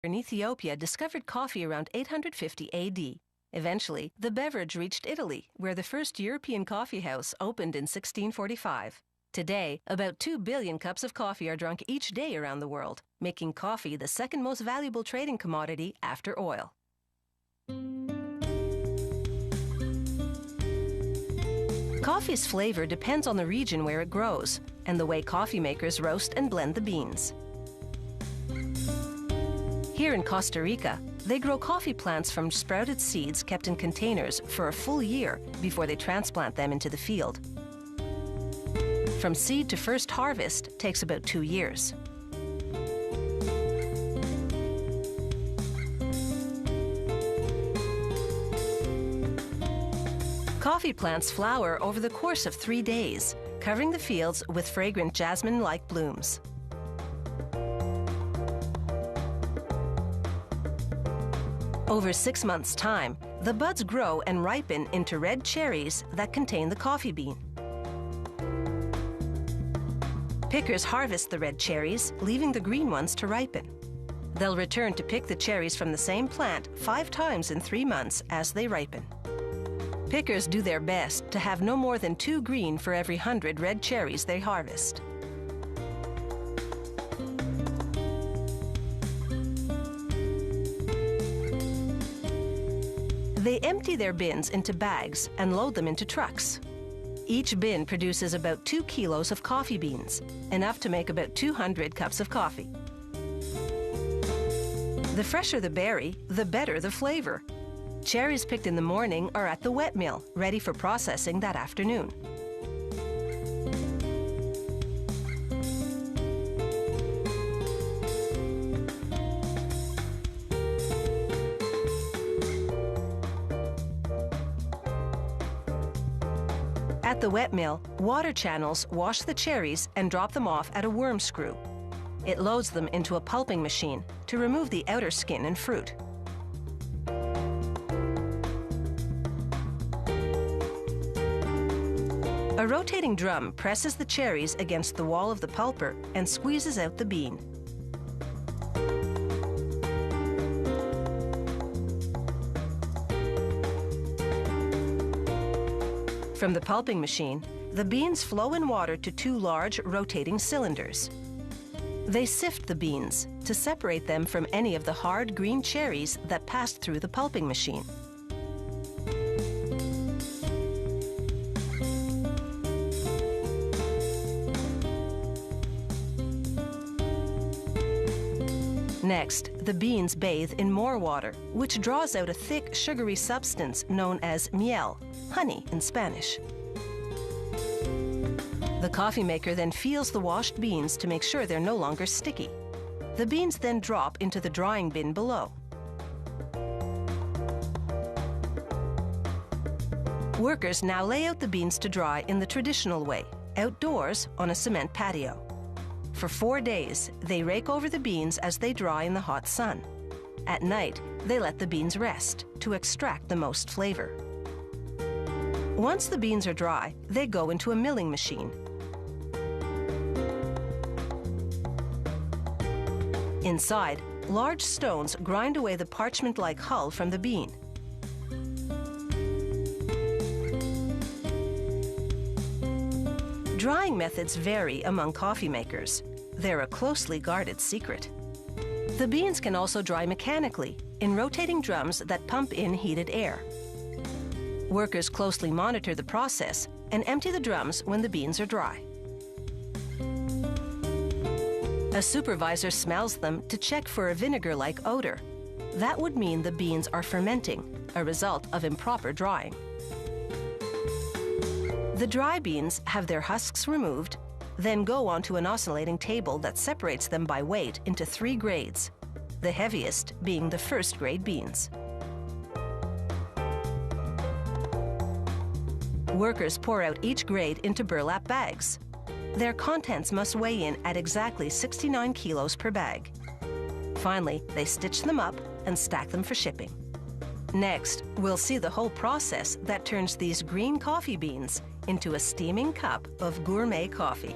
in Ethiopia discovered coffee around 850 AD. Eventually, the beverage reached Italy, where the first European coffee house opened in 1645. Today, about 2 billion cups of coffee are drunk each day around the world, making coffee the second most valuable trading commodity after oil. Coffee's flavor depends on the region where it grows and the way coffee makers roast and blend the beans. Here in Costa Rica, they grow coffee plants from sprouted seeds kept in containers for a full year before they transplant them into the field. From seed to first harvest takes about 2 years. Coffee plants flower over the course of 3 days, covering the fields with fragrant jasmine-like blooms. Over 6 months' time, the buds grow and ripen into red cherries that contain the coffee bean. Pickers harvest the red cherries, leaving the green ones to ripen. They'll return to pick the cherries from the same plant 5 times in 3 months as they ripen. Pickers do their best to have no more than 2 green for every 100 red cherries they harvest. They empty their bins into bags and load them into trucks. Each bin produces about 2 kilos of coffee beans, enough to make about 200 cups of coffee. The fresher the berry, the better the flavor. Cherries picked in the morning are at the wet mill, ready for processing that afternoon. At the wet mill, water channels wash the cherries and drop them off at a worm screw. It loads them into a pulping machine to remove the outer skin and fruit. A rotating drum presses the cherries against the wall of the pulper and squeezes out the bean. From the pulping machine, the beans flow in water to 2 large rotating cylinders. They sift the beans to separate them from any of the hard green cherries that passed through the pulping machine. Next, the beans bathe in more water, which draws out a thick, sugary substance known as miel, honey in Spanish. The coffee maker then feels the washed beans to make sure they're no longer sticky. The beans then drop into the drying bin below. Workers now lay out the beans to dry in the traditional way, outdoors on a cement patio. For 4 days, they rake over the beans as they dry in the hot sun. At night, they let the beans rest to extract the most flavor. Once the beans are dry, they go into a milling machine. Inside, large stones grind away the parchment-like hull from the bean. Drying methods vary among coffee makers. They're a closely guarded secret. The beans can also dry mechanically in rotating drums that pump in heated air. Workers closely monitor the process and empty the drums when the beans are dry. A supervisor smells them to check for a vinegar-like odor. That would mean the beans are fermenting, a result of improper drying. The dry beans have their husks removed, then go onto an oscillating table that separates them by weight into 3 grades, the heaviest being the first-grade beans. Workers pour out each grade into burlap bags. Their contents must weigh in at exactly 69 kilos per bag. Finally, they stitch them up and stack them for shipping. Next, we'll see the whole process that turns these green coffee beans into a steaming cup of gourmet coffee.